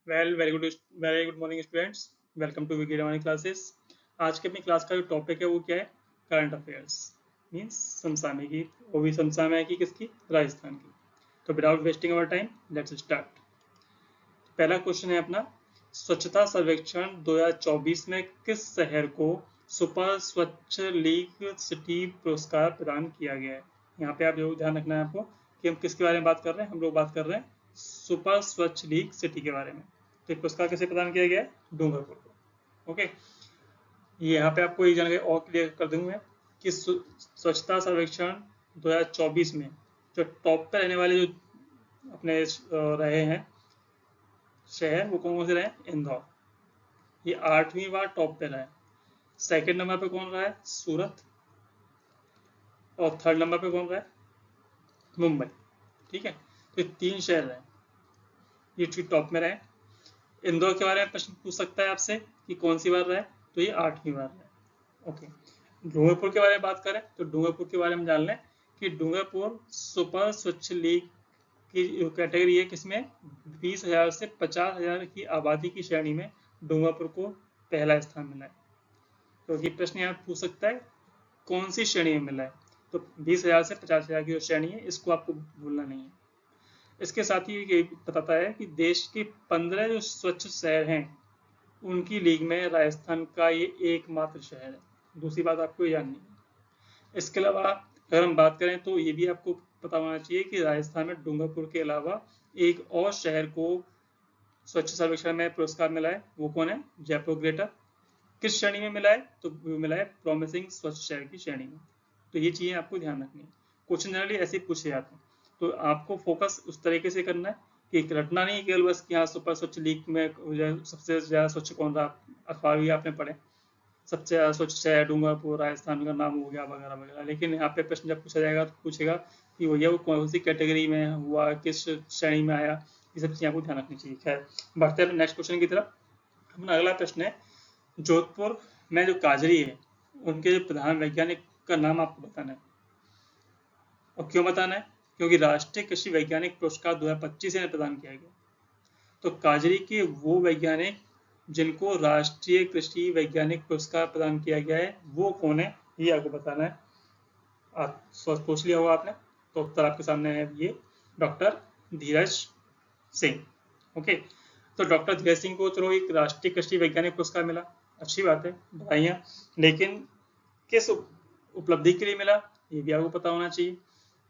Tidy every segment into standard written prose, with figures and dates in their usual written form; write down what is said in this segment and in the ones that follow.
Very good morning students. Welcome to Vicky Rawani classes. आज के अपनी क्लास का जो टॉपिक है वो क्या है? करंट अफेयर्स मींस समसामयिकी। वो भी समसामयिकी किसकी? राजस्थान की। तो without wasting our time let's start. पहला क्वेश्चन है अपना, स्वच्छता सर्वेक्षण 2024 में किस शहर को सुपर स्वच्छ लीग सिटी पुरस्कार प्रदान किया गया है? यहाँ पे आप जो ध्यान रखना है आपको कि हम किसके बारे में बात कर रहे हैं। हम लोग बात कर रहे हैं सुपर स्वच्छ लीग सिटी के बारे में। तो ये पुरस्कार किसे प्रदान किया गया है? डूंगरपुर को। ओके, ये यहाँ पे आपको एक जानकारी और क्लियर कर दूंगा कि स्वच्छता सर्वेक्षण 2024 में जो टॉप पे रहने वाले जो अपने रहे हैं शहर, वो कौन से रहे? इंदौर। ये 8वीं बार टॉप पे रहा है। सेकंड नंबर पे कौन रहा है? सूरत। और थर्ड नंबर पे कौन रहा है? मुंबई। ठीक है, तो ये 3 शहर रहे, ये टॉप में रहे। इंदौर के बारे में प्रश्न पूछ सकता है आपसे कि कौन सी बार रहा है, तो ये 8वीं बार रहा है। ओके, डूंगरपुर के बारे में बात करें तो डूंगरपुर के बारे में जान लें कि डूंगरपुर सुपर स्वच्छ लीग की कैटेगरी है, किसमें 20,000 से 50,000 की आबादी की श्रेणी में डूंगरपुर को पहला स्थान मिला है। तो ये प्रश्न यहाँ पूछ सकता है कौन सी श्रेणी में मिला है। तो 20,000 से 50,000 की जो श्रेणी है, इसको आपको भूलना नहीं है। इसके साथ ही ये बताता है कि देश के 15 जो स्वच्छ शहर हैं उनकी लीग में राजस्थान का ये एकमात्र शहर है। दूसरी बात आपको ये जाननी है। इसके अलावा अगर हम बात करें तो ये भी आपको पता होना चाहिए कि राजस्थान में डूंगरपुर के अलावा एक और शहर को स्वच्छ सर्वेक्षण में पुरस्कार मिला है। वो कौन है? जयपुर ग्रेटर। किस श्रेणी में मिला है? तो वो मिला है प्रॉमिसिंग स्वच्छ शहर की श्रेणी में। तो ये चीजें आपको ध्यान रखनी है। क्वेश्चन जनरली ऐसे पूछे जाते हैं, तो आपको फोकस उस तरीके से करना है कि रटना नहीं केवल बस कि हाँ सुपर स्वच्छ लीग में सबसे ज्यादा स्वच्छ कौन रहा, अखबार भी आपने पढ़े, सबसे ज्यादा स्वच्छ शहर डूंगरपुर राजस्थान का नाम हो गया वगैरह वगैरह। लेकिन यहाँ पे प्रश्न जब पूछा जाएगा तो पूछेगा कि भैया वो कौन सी कैटेगरी में हुआ, किस श्रेणी में आया, ये सब चीजें आपको ध्यान रखनी चाहिए। खैर, बढ़ते हैं नेक्स्ट क्वेश्चन की तरफ। अपना अगला प्रश्न है, जोधपुर में जो काजरी है उनके जो प्रधान वैज्ञानिक का नाम आपको बताना है। और क्यों बताना है? क्योंकि राष्ट्रीय कृषि वैज्ञानिक पुरस्कार 2025 में प्रदान किया गया। तो काजरी के वो वैज्ञानिक जिनको राष्ट्रीय कृषि वैज्ञानिक पुरस्कार प्रदान किया गया है वो कौन है, ये आपको बताना है। आप सोच लिया होगा आपने, तो उत्तर आपके सामने है ये, डॉक्टर धीरज सिंह। ओके, तो डॉक्टर धीरज सिंह को चलो एक राष्ट्रीय कृषि वैज्ञानिक पुरस्कार मिला, अच्छी बात है, बधाइयाँ। लेकिन किस उपलब्धि के लिए मिला, ये भी आपको पता होना चाहिए।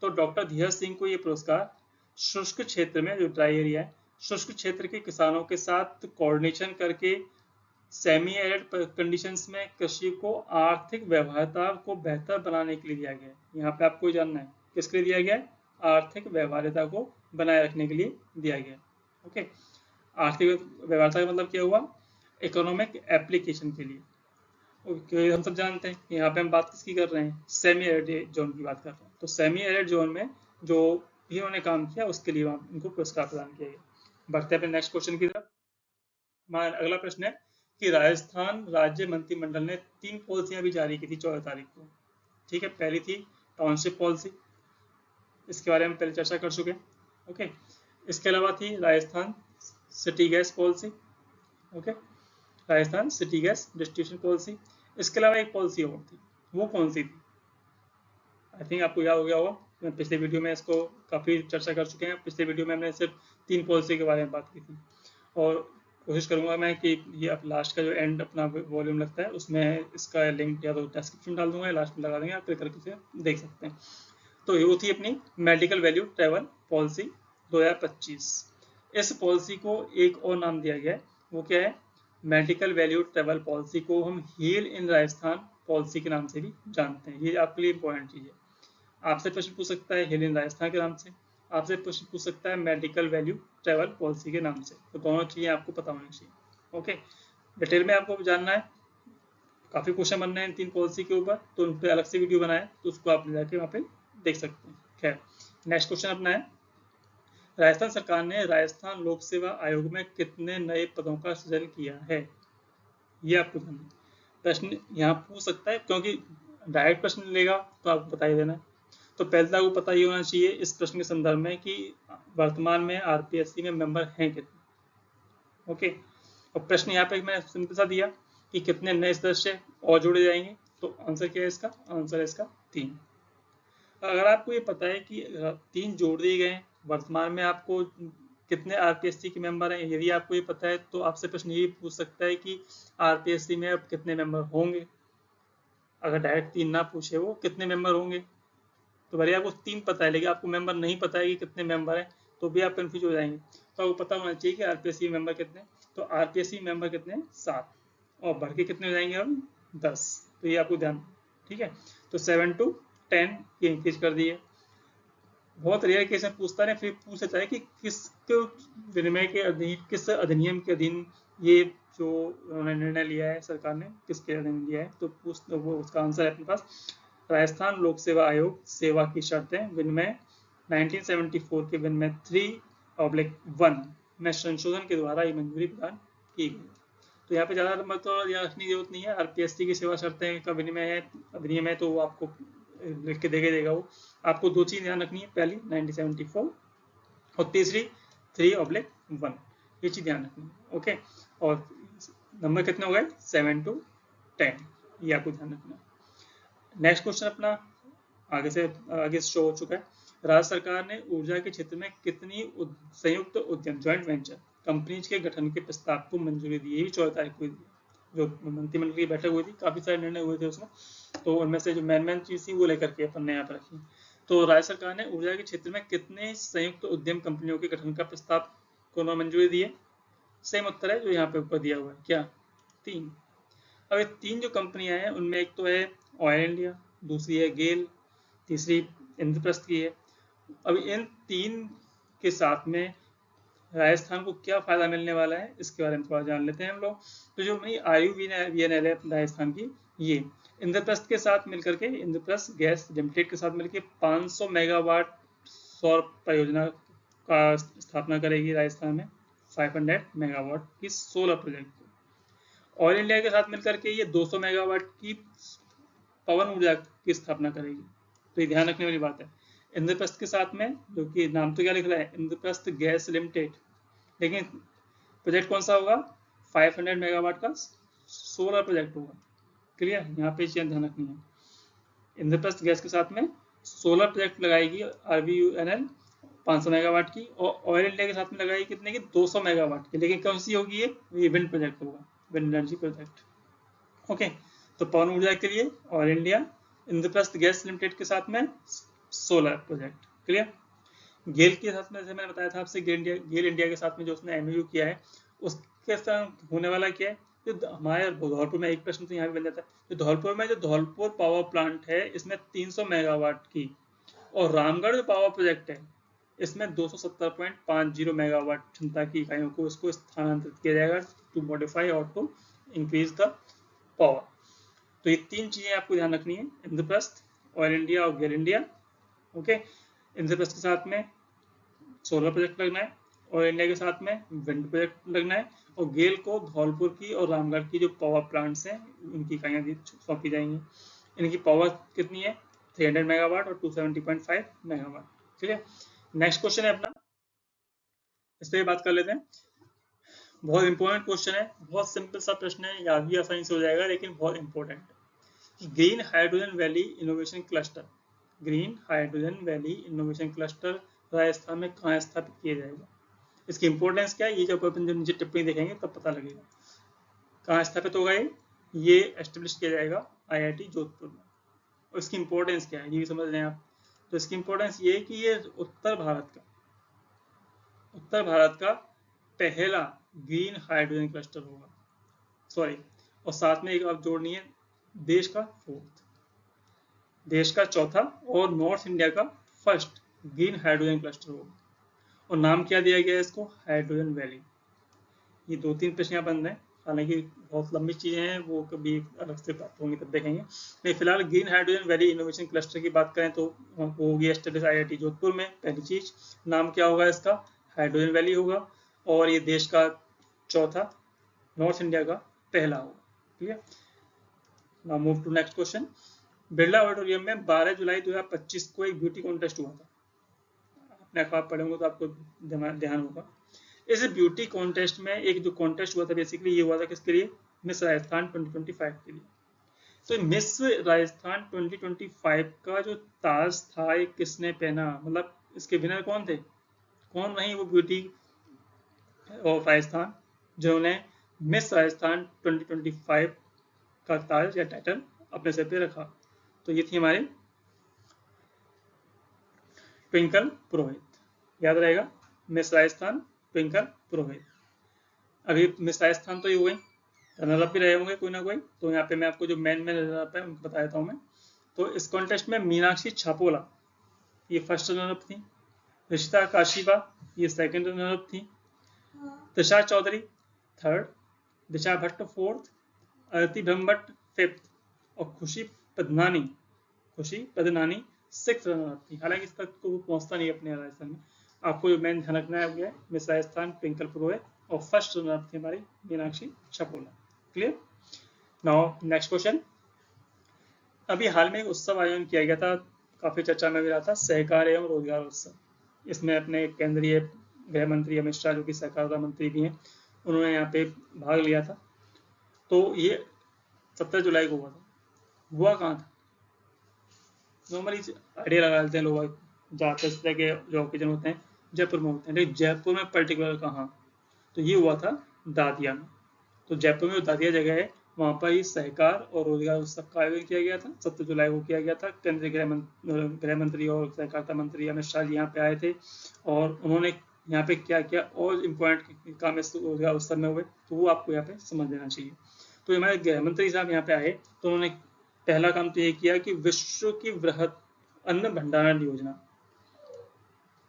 तो डॉक्टर धीरज सिंह को ये पुरस्कार शुष्क क्षेत्र में, जो ड्राई एरिया है, शुष्क क्षेत्र के किसानों के साथ कोऑर्डिनेशन करके सेमी एरिड कंडीशंस में कृषि को आर्थिक व्यवहार्यता को बेहतर बनाने के लिए दिया गया है। यहाँ पे आपको जानना है किसके लिए दिया गया है? आर्थिक व्यवहार्यता को बनाए रखने के लिए दिया गया है। ओके, आर्थिक व्यवहार्यता का मतलब क्या हुआ? इकोनॉमिक एप्लीकेशन के लिए। ओके, हम सब जानते हैं यहाँ पे हम बात किसकी कर रहे हैं? सेमी एरिड जोन की बात कर रहे हैं। तो सेमी एरिड जोन में जो भी उन्होंने काम किया उसके लिए उनको पुरस्कार प्रदान किया गया। बढ़ते हैं अपने नेक्स्ट क्वेश्चन की तरफ। हमारा अगला प्रश्न है कि राजस्थान राज्य मंत्रिमंडल ने 3 पॉलिसियां भी जारी की थी 14 तारीख को। ठीक है, पहली थी टाउनशिप पॉलिसी, इसके बारे में पहले चर्चा कर चुके हैं। ओके, इसके अलावा थी Rajasthan city gas policy. Okay, Rajasthan city gas distribution policy. इसके अलावा एक पॉलिसी और थी, वो कौन सी थी? आई थिंक आपको याद हो गया होगा, मैं पिछले वीडियो में इसको काफ़ी चर्चा कर चुके हैं। पिछले वीडियो में हमने सिर्फ 3 पॉलिसी के बारे में बात की थी, और कोशिश करूंगा मैं कि ये अब लास्ट का जो एंड अपना वॉल्यूम लगता है उसमें इसका लिंक या तो डिस्क्रिप्शन डाल दूंगा या लास्ट में लगा देंगे, आप क्लिक करके इसे देख सकते हैं। तो ये थी अपनी मेडिकल वैल्यू ट्रैवल पॉलिसी 2025। इस पॉलिसी को एक और नाम दिया गया है, वो क्या है? मेडिकल वैल्यू ट्रैवल पॉलिसी को हम हील इन राजस्थान पॉलिसी के नाम से भी जानते हैं। ये आपके लिए इंपॉर्टेंट चीज़ है। आपसे प्रश्न पूछ सकता है हील इन राजस्थान के नाम से, आपसे प्रश्न पूछ सकता है मेडिकल वैल्यू ट्रैवल पॉलिसी के नाम से। तो दोनों चीजें आपको पता होनी चाहिए। ओके, डिटेल में आपको जानना है, काफी क्वेश्चन बन रहे हैं इन 3 पॉलिसी के ऊपर, तो उन पर अलग से वीडियो बनाया है, तो उसको आप जाके वहाँ पे देख सकते हैं। खैर, नेक्स्ट क्वेश्चन अपना है, राजस्थान सरकार ने राजस्थान लोक सेवा आयोग में कितने नए पदों का सृजन किया है? ये आपको जानना है। प्रश्न यहाँ पूछ सकता है, क्योंकि डायरेक्ट प्रश्न लेगा तो आपको बता ही देना है। तो पहले तो आपको पता ही होना चाहिए इस प्रश्न के संदर्भ में कि वर्तमान में आरपीएससी में मेंबर हैं कितने। ओके, और प्रश्न यहाँ पे मैंने सिंपल सा दिया कि कितने नए सदस्य और जोड़े जाएंगे, तो आंसर क्या है इसका? आंसर है इसका 3। अगर आपको ये पता है कि 3 जोड़ दिए गए, वर्तमान में आपको कितने आरपीएससी के मेंबर हैं, यदि आपको ये पता है तो आपसे प्रश्न ये पूछ सकता है कि आरपीएससी में अब कितने मेंबर होंगे। अगर डायरेक्ट 3 ना पूछे वो कितने मेंबर होंगे, तो भले आपको 3 पता है लेकिन आपको मेंबर नहीं पता है कि कितने मेंबर हैं, तो भी आप कंफ्यूज हो जाएंगे। तो आपको पता होना चाहिए कि आरपीएससी मेंबर कितने, तो आरपीएससी मेंबर कितने? 7, और बढ़ के कितने हो जाएंगे अब? 10। तो ये आपको ध्यान, ठीक है। तो 7 to 10 ये इंक्रीज कर दिए। बहुत रेयर केस में पूछता है, फिर पूछ लेता है कि किस विनिमय के अधीन, किस अधिनियम के अधीन ये जो उन्होंने निर्णय लिया है सरकार ने, किसके अधीन लिया है, तो वो उसका आंसर है अपने पास राजस्थान लोक सेवा आयोग सेवा की शर्तें विनिमय 1974 के विनिमय 3/1 में संशोधन के द्वारा ये मंजूरी प्रदान की गई। तो यहाँ पे ज़्यादा नंबर तो याद रखने की जरूरत नहीं है। आरपीएससी की सेवा शर्तें का विनिमय है, अधिनियम है, तो वो आपको लिख के देगा वो। आपको 2 चीज़ ध्यान रखनी है, पहली 1974 और तीसरी 3/1, ये चीज़ ध्यान रखनी है। ओके, और नंबर कितने हो गए? 7 to 10, ये आपको ध्यान रखना है। नेक्स्ट क्वेश्चन अपना आगे शो हो चुका है। राज्य सरकार ने ऊर्जा के क्षेत्र में कितनी संयुक्त उद्यम ज्वाइंट वेंचर कंपनीज के गठन के प्रस्ताव को मंजूरी दी? यही 14 तारीख को जो मंत्रिमंडल की बैठक हुई थी, काफी सारे निर्णय हुए थे उसमें, तो उनमें से जो मेन चीज थी वो लेकर के अपन ने यहाँ पर रखी। तो राज्य सरकार ने ऊर्जा के क्षेत्र में कितने संयुक्त उद्यम कंपनियों के गठन का प्रस्ताव को मंजूरी दी है? सेम उत्तर है जो यहाँ पे ऊपर दिया हुआ है, क्या? 3। अब ये 3 जो कंपनियां हैं उनमें एक तो है ऑयल इंडिया, दूसरी है गेल, तीसरी इंद्रप्रस्थ की है। अब इन 3 के साथ में राजस्थान को क्या फायदा मिलने वाला है, इसके बारे में थोड़ा जान लेते हैं हम लोग। तो जो अपनी IUVNL है राजस्थान की, ये इंद्रप्रस्थ के साथ मिलकर के, इंद्रप्रस्थ गैस लिमिटेड के साथ मिलकर 500 मेगावाट सौर परियोजना का स्थापना करेगी राजस्थान में, 500 मेगावाट की सोलर प्रोजेक्ट। ऑयल इंडिया के साथ मिलकर के ये 200 मेगावाट की पवन ऊर्जा की स्थापना करेगी। तो ये ध्यान रखने वाली बात है। इंद्रप्रस्थ के साथ में, जो कि नाम तो क्या लिख रहा है, इंद्रप्रस्थ गैस लिमिटेड, लेकिन प्रोजेक्ट कौन सा होगा? 500 मेगावाट का सोलर प्रोजेक्ट होगा। क्लियर? यहाँ पे चीजें ध्यान रखनी है। इंद्रप्रस्थ गैस के साथ में सोलर प्रोजेक्ट लगाएगी RVUNL 500 मेगावाट की, और ऑयल इंडिया के साथ में लगाएगी कितने की? 200 मेगावाट की। लेकिन कौन सी होगी ये विंड प्रोजेक्ट होगा, विंड एनर्जी प्रोजेक्ट। ओके, तो पवन ऊर्जा के लिए oil India, Indraprastha gas limited के साथ में सोलर प्रोजेक्ट। क्लियर? गेल के साथ में, जैसे मैंने बताया था आपसे, गेल इंडिया के साथ में जो उसने MOU किया है, उसके साथ होने वाला क्या है, जो हमारे धौलपुर में, एक प्रश्न तो यहाँ भी बन जाता है, जो धौलपुर में जो धौलपुर पावर प्लांट है इसमें 300 मेगावाट की, और रामगढ़ जो पावर प्रोजेक्ट है इसमें 270.50 मेगावाट क्षमता की इकाइयों को इसको स्थानांतरित किया जाएगा, टू मॉडिफाई और टू इंक्रीज द पावर। तो ये 3 चीजें आपको ध्यान रखनी है, इंद्रप्रस्थ, ऑयल इंडिया और गेल इंडिया। ओके, इंद्रप्रस्थ के साथ में सोलर प्रोजेक्ट लगना है, ऑयल इंडिया के साथ में विंड प्रोजेक्ट लगना है, और गेल को धौलपुर की और रामगढ़ की जो पावर प्लांट्स हैं उनकी इकाइयां भी सौंपी जाएंगी। इनकी पावर कितनी है? 300 मेगावाट और 270.5 मेगावाट। ठीक है, नेक्स्ट क्वेश्चन है अपना, इस पर बात कर लेते हैं। बहुत इंपॉर्टेंट क्वेश्चन है, बहुत सिंपल सा प्रश्न है, याद भी आसानी से हो जाएगा, लेकिन बहुत इंपॉर्टेंट है। Green hydrogen valley innovation cluster, green hydrogen valley innovation cluster Rajasthan में कहाँ स्थापित किया जाएगा? इसकी इंपॉर्टेंस क्या है, ये जब अपन नीचे टिप्पणी देखेंगे तब पता लगेगा। कहाँ स्थापित होगा ये एस्टेब्लिश किया जाएगा IIT जोधपुर में। और इसकी इंपॉर्टेंस क्या है ये भी समझ लें आप। तो इसकी इंपॉर्टेंस ये है कि ये उत्तर भारत का पहला ग्रीन हाइड्रोजन क्लस्टर होगा, सॉरी, और साथ में एक आप जोड़नी है, देश का 4th, देश का 4था और नॉर्थ इंडिया का 1st ग्रीन हाइड्रोजन क्लस्टर होगा। और नाम क्या दिया गया है इसको? Hydrogen valley. ये 2-3 प्रश्न यहाँ बंद हैं, हालांकि बहुत लंबी चीजें हैं, वो कभी अलग से बात होंगी तब देखेंगे। लेकिन फिलहाल green hydrogen valley innovation cluster की बात करें तो वो होगी एस्टेब्लिश IIT जोधपुर में। पहली चीज, नाम क्या होगा इसका? हाइड्रोजन वैली होगा, और ये देश का 4था, नॉर्थ इंडिया का पहला होगा। ठीक है, now move to next question. Birla auditorium में 12 जुलाई 2025 को एक ब्यूटी कॉन्टेस्ट हुआ था। अपने अखबार पढ़ेंगे तो आपको ध्यान होगा। इस ब्यूटी कॉन्टेस्ट में एक जो कॉन्टेस्ट हुआ था बेसिकली ये हुआ था किसके लिए, मिस राजस्थान 2025 के लिए। तो मिस राजस्थान 2025 का जो ताज था ये किसने पहना, मतलब इसके विनर कौन थे, कौन रही वो ब्यूटी ऑफ राजस्थान जिन्होंने मिस राजस्थान 2025 का ताज या टाइटल अपने सर पे रखा। तो ये थी हमारी ट्विंकल पुरोहित, याद रहेगा, मिस राजस्थान ट्विंकल पुरोहित। अभी मिस राजस्थान तो ये हुए, रनर अप भी रहे होंगे कोई ना कोई, तो यहाँ पे मैं आपको जो मेन रनर अप है उनको बता देता हूँ मैं। तो इस कॉन्टेस्ट में मीनाक्षी छापोला ये फर्स्ट रनर अप थी, रिश्ता काशीबा ये सेकंड रनर अप थी, त्रिशा चौधरी थर्ड, दिशा भट्ट फोर्थ, अदिति ब्रह्मभट्ट फिफ्थ और खुशी पदनानी सिक्स रनर अप थी। हालांकि इस तक को पहुंचता नहीं अपने राजस्थान में। आपको जो मेन ध्यान रखना है वो है मिस राजस्थान ट्विंकल पुरोहित और फर्स्ट रनर अप थी हमारी Meenakshi Chhapola. Clear. Now next question. अभी हाल में एक उत्सव आयोजन किया गया था, काफी चर्चा में भी रहा था, सहकार एवं रोजगार उत्सव। इसमें अपने केंद्रीय गृह मंत्री अमित शाह जो कि सहकारिता मंत्री भी हैं, उन्होंने यहाँ पे भाग लिया था। तो ये 17 जुलाई को हुआ था। हुआ कहाँ था, नॉर्मली आइडिया लगा लेते हैं लोग, ज़्यादातर इस तरह के जो ओकेजन होते हैं जयपुर में होते हैं, लेकिन जयपुर में पर्टिकुलर कहाँ, तो ये हुआ था दादिया में। तो जयपुर में जो दादिया जगह है वहाँ पर ही सहकार और रोजगार उत्सव का आयोजन किया गया था, 17 जुलाई को किया गया था। केंद्रीय गृह मंत्री और सहकारिता मंत्री अमित शाह जी यहाँ पे आए थे और उन्होंने यहाँ पे क्या क्या और इम्पोर्टेंट काम इस रोजगार उत्सव में हुए, तो वो आपको यहाँ पे समझ लेना चाहिए। तो हमारे गृह मंत्री साहब यहाँ पे आए तो उन्होंने पहला काम तो ये किया कि विश्व की वृहद अन्न भंडारण योजना,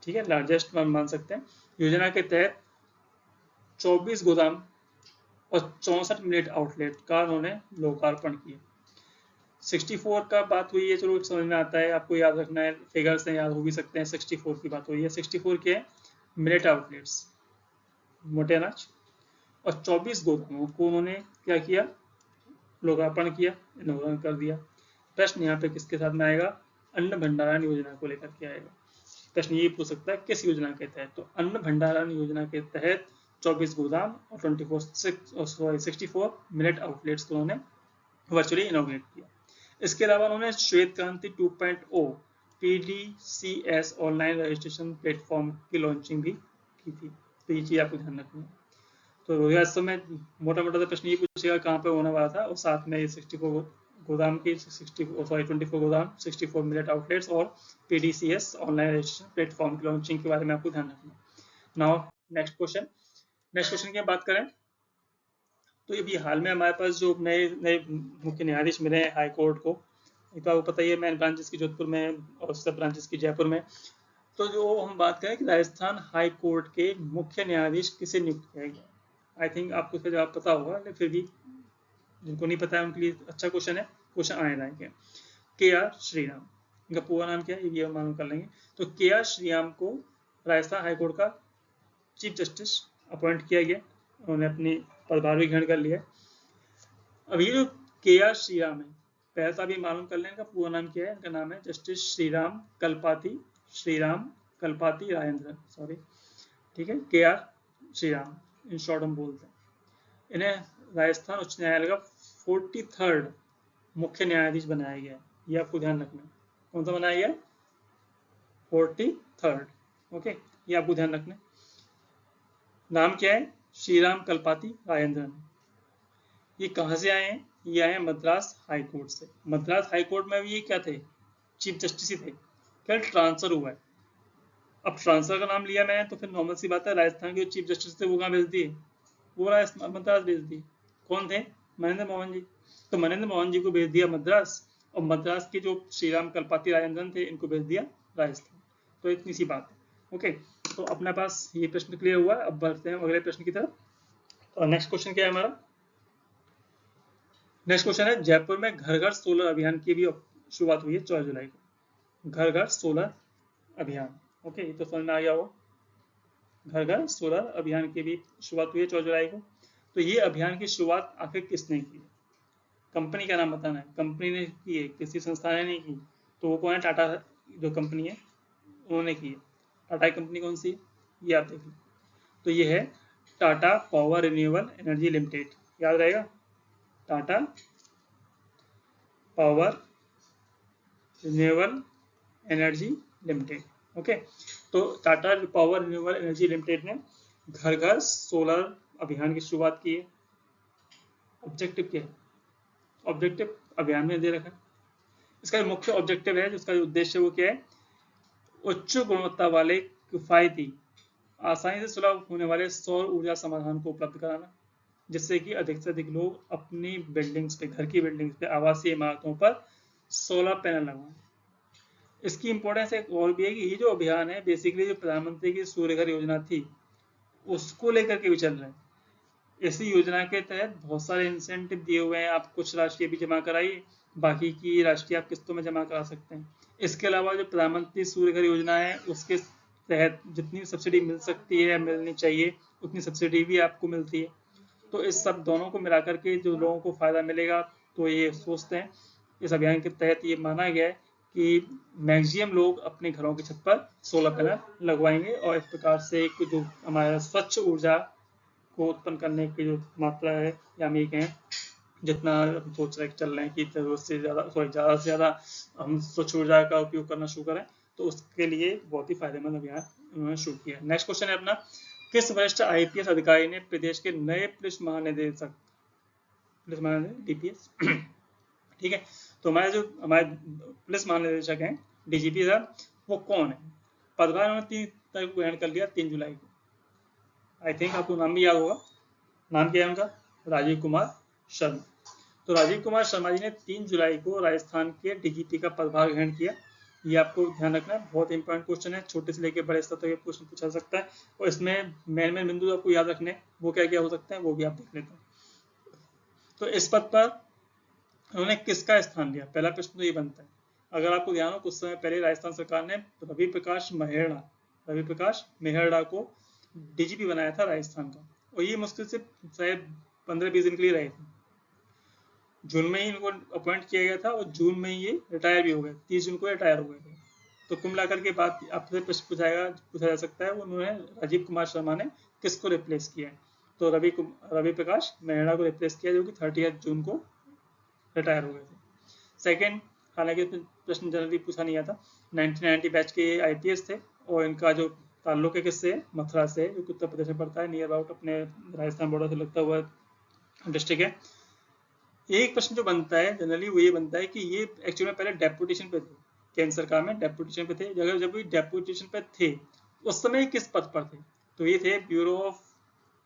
ठीक है, लार्जेस्ट मान सकते हैं, योजना के तहत 24 गोदाम और 64 मिलेट आउटलेट का उन्होंने लोकार्पण किया। 64 का बात हुई है, चलो समझ में आता है, आपको याद रखना है, फिगर्स से याद हो भी सकते हैं। 64 की बात हुई है, 64 के मिलेट आउटलेट्स मोटे अनाज और 24 गोदामों को उन्होंने क्या किया, लोकार्पण किया, इनॉग्रेशन कर दिया। प्रश्न यहाँ पे किसके साथ में आएगा, अन्न भंडारण योजना को लेकर के आएगा। प्रश्न ये पूछ सकता है किस योजना के तहत, तो अन्न भंडारण योजना के तहत 24 गोदाम और 64 मिलेट आउटलेट्स को उन्होंने वर्चुअली इनॉग्रेट किया। इसके अलावा उन्होंने श्वेत क्रांति 2.0 PDCS ऑनलाइन रजिस्ट्रेशन प्लेटफॉर्म की लॉन्चिंग भी की थी। तो ये चीज आपको ध्यान रखनी है। तो रोजगार उत्सव में मोटा मोटा प्रश्न ये पूछेगा कहाँ पे होने वाला था, और साथ में 64 गोदाम की 24 गोदाम, 64 मिलेट आउटलेट्स और PDCS ऑनलाइन रजिस्ट्रेशन प्लेटफॉर्म की लॉन्चिंग के बारे में आपको ध्यान रखना है। नाउ नेक्स्ट क्वेश्चन की बात करें तो ये भी हाल में हमारे पास जो नए नए मुख्य न्यायाधीश मिले हैं हाई कोर्ट को, एक तो आपको पता ही है मेन ब्रांचेस की जोधपुर में और सब ब्रांचेस की जयपुर में। तो जो हम बात करें कि राजस्थान हाई कोर्ट के मुख्य न्यायाधीश किसे नियुक्त किया गया, आई थिंक आपको इसका जवाब पता होगा, लेकिन फिर भी जिनको नहीं पता है उनके लिए अच्छा क्वेश्चन है, क्वेश्चन आने लायक है। KR श्रीराम, इनका पूरा नाम क्या है ये भी हम मालूम कर लेंगे। तो KR श्रीराम को राजस्थान हाईकोर्ट का चीफ जस्टिस अपॉइंट किया गया, उन्होंने अपनी पदभार भी ग्रहण कर लिया। अब ये जो KR श्रीराम है, पहले तो अभी मालूम कर लें इनका पूरा नाम क्या है। इनका नाम है जस्टिस श्रीराम कलपाती राजेंद्रन, सॉरी, ठीक है, KR श्रीराम इन शॉर्ट हम बोलते हैं। इन्हें राजस्थान उच्च न्यायालय का 43rd मुख्य न्यायाधीश बनाया गया है, ये आपको ध्यान रखना है। कौन सा बनाया गया, 43rd, ओके, ये आपको ध्यान रखना है। नाम क्या है, श्रीराम कलपाती राजेंद्रन। ये कहाँ से आए हैं, ये आए हैं मद्रास हाई कोर्ट से। मद्रास हाई कोर्ट में भी ये क्या थे, चीफ जस्टिस ही थे, क्या ट्रांसफर हुआ है। अब ट्रांसफर का नाम लिया मैंने तो फिर नॉर्मल सी बात है, राजस्थान के चीफ जस्टिस थे वो कहाँ भेज दिए, वो मद्रास भेज दिए। कौन थे, महेंद्र मोहन जी। तो महेंद्र मोहन जी को भेज दिया मद्रास, और मद्रास के जो श्रीराम कलपाती राजेंद्रन थे इनको भेज दिया राजस्थान। तो इतनी सी बात है, ओके। तो अपने पास ये प्रश्न क्लियर हुआ। अब बढ़ते हैं अगले प्रश्न की तरफ। तो नेक्स्ट क्वेश्चन क्या है हमारा, नेक्स्ट क्वेश्चन है, जयपुर में घर घर सोलर अभियान की भी शुरुआत हुई है 14 जुलाई को। घर घर सोलर अभियान, ओके, ये तो समझ में आ गया हो। घर घर सोलर अभियान की भी शुरुआत हुई है 14 जुलाई को। तो ये अभियान की शुरुआत आखिर किसने की, कंपनी का नाम बताना है, कंपनी ने की है, किसी संस्था ने नहीं की। तो वो कौन है, टाटा जो कंपनी है उन्होंने की है। टाटा कंपनी कौन सी है, ये आप देखिए। तो ये है Tata power renewable energy limited, याद रहेगा, Tata power renewable energy limited. Okay, तो Tata power renewable energy limited ने घर घर सोलर अभियान की शुरुआत की है। ऑब्जेक्टिव क्या है? ऑब्जेक्टिव अभियान में दे रखा है। इसका मुख्य ऑब्जेक्टिव है, जिसका उद्देश्य वो क्या है, उच्च गुणवत्ता वाले किफायती आसानी से सुलभ होने वाले सौर ऊर्जा समाधान को उपलब्ध कराना, जिससे कि अधिक से अधिक लोग अपनी बिल्डिंग्स पे, घर की बिल्डिंग्स पे, आवासीय इमारतों पर सोलर पैनल लगवाएं। इसकी इंपॉर्टेंस एक और भी है कि ये जो अभियान है बेसिकली जो प्रधानमंत्री की सूर्य घर योजना थी उसको लेकर के भी चल रहा है। इसी योजना के तहत बहुत सारे इंसेंटिव दिए हुए हैं, आप कुछ राशि अभी जमा कराइए, बाकी की राशि आप किस्तों में जमा करा सकते हैं। इसके अलावा जो प्रधानमंत्री सूर्य घर योजना है उसके तहत जितनी सब्सिडी मिल सकती है, मिलनी चाहिए, उतनी सब्सिडी भी आपको मिलती है। तो इस सब दोनों को मिलाकर के जो लोगों को फायदा मिलेगा, तो ये सोचते हैं इस अभियान के तहत ये माना गया है कि मैक्सिमम लोग अपने घरों की छत पर सोलर पैनल लगवाएंगे और इस प्रकार से एक जो हमारा स्वच्छ ऊर्जा को उत्पन्न करने की जो मात्रा है, या हम ये कहें जितना हम सोच रहे चल रहे हैं कि जरूरत से ज़्यादा, ज़्यादा से ज़्यादा हम स्वच्छ ऊर्जा का उपयोग करना शुरू करें, तो उसके लिए बहुत ही फायदेमंद अभियान उन्होंने शुरू किया। नेक्स्ट क्वेश्चन है अपना, किस वरिष्ठ आईपीएस अधिकारी ने प्रदेश के नए पुलिस महानिदेशक, डीपीएस ठीक है, तो हमारे पुलिस महानिदेशक हैं डीजीपी साहब, वो कौन है? पदभार उन्होंने 3 तारीख को ग्रहण कर लिया, 3 जुलाई को। आई थिंक आपको नाम भी याद होगा, नाम क्या है उनका? राजीव कुमार शर्मा। तो राजीव कुमार शर्मा जी ने 3 जुलाई को राजस्थान के डीजीपी का पदभार ग्रहण किया। ये आपको ध्यान रखना है, बहुत इंपॉर्टेंट क्वेश्चन है, छोटे से लेकर बड़े स्तर तक ये क्वेश्चन पूछा सकता है। और इसमें मेन बिंदु आपको याद रखने, वो क्या क्या हो सकते हैं वो भी आप देख लेते हैं। तो इस पद पर उन्होंने किसका स्थान लिया? पहला प्रश्न तो ये बनता है। अगर आपको ध्यान हो, कुछ समय पहले राजस्थान सरकार ने रवि प्रकाश मेहरड़ा को डीजीपी बनाया था राजस्थान का, और ये मुश्किल से शायद 15-20 दिन के लिए रहे थे। जून में ही इनको अपॉइंट किया गया था और जून में ही ये रिटायर भी हो गए, 30 जून को रिटायर हो गए थे। तो कुल मिलाकर के बाद आपसे प्रश्न पूछा जा सकता है, उन्होंने राजीव कुमार शर्मा ने किसको रिप्लेस किया है? तो रवि प्रकाश मेहरा को रिप्लेस किया, जो कि 30 जून को रिटायर हो गए थे। सेकेंड, हालांकि प्रश्न जनरली पूछा नहीं आता, 1990 बैच के आईपीएस थे और इनका जो ताल्लुक है किससे? मथुरा से, जो उत्तर प्रदेश में पड़ता है, नियर अबाउट अपने राजस्थान बॉर्डर से लगता हुआ डिस्ट्रिक्ट है। एक प्रश्न जो बनता है जनरली वो ये बनता है कि ये एक्चुअली में पहले डेपुटेशन पे थे, केंद्र सरकार में डेपुटेशन पे थे। जब ये डेपुटेशन पे थे उस समय किस पद पर थे? तो ये थे bureau of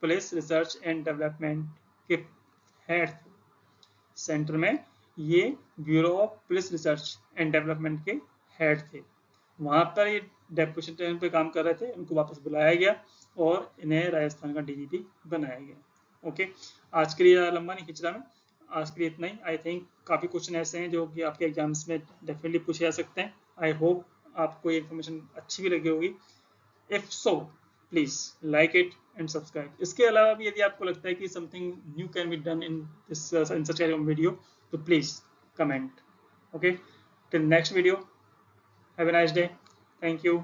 police research and development के हेड थे। सेंटर में ये bureau of police research and development के हेड थे। वहां पर ये डेपुटेशन पे काम कर रहे थे, उनको वापस बुलाया गया और इन्हें राजस्थान का डीजीपी बनाया गया। ओके, आज के लिए ज़्यादा लंबा नहीं खींच रहा मैं, आज के लिए इतना ही। आई थिंक काफ़ी क्वेश्चन ऐसे हैं जो कि आपके एग्जाम्स में डेफिनेटली पूछे जा सकते हैं। आई होप आपको ये इन्फॉर्मेशन अच्छी भी लगी होगी। If so please like it and subscribe. इसके अलावा भी यदि आपको लगता है कि something new can be done in such kind of video, तो please comment. Okay, till next video, have a nice day, thank you.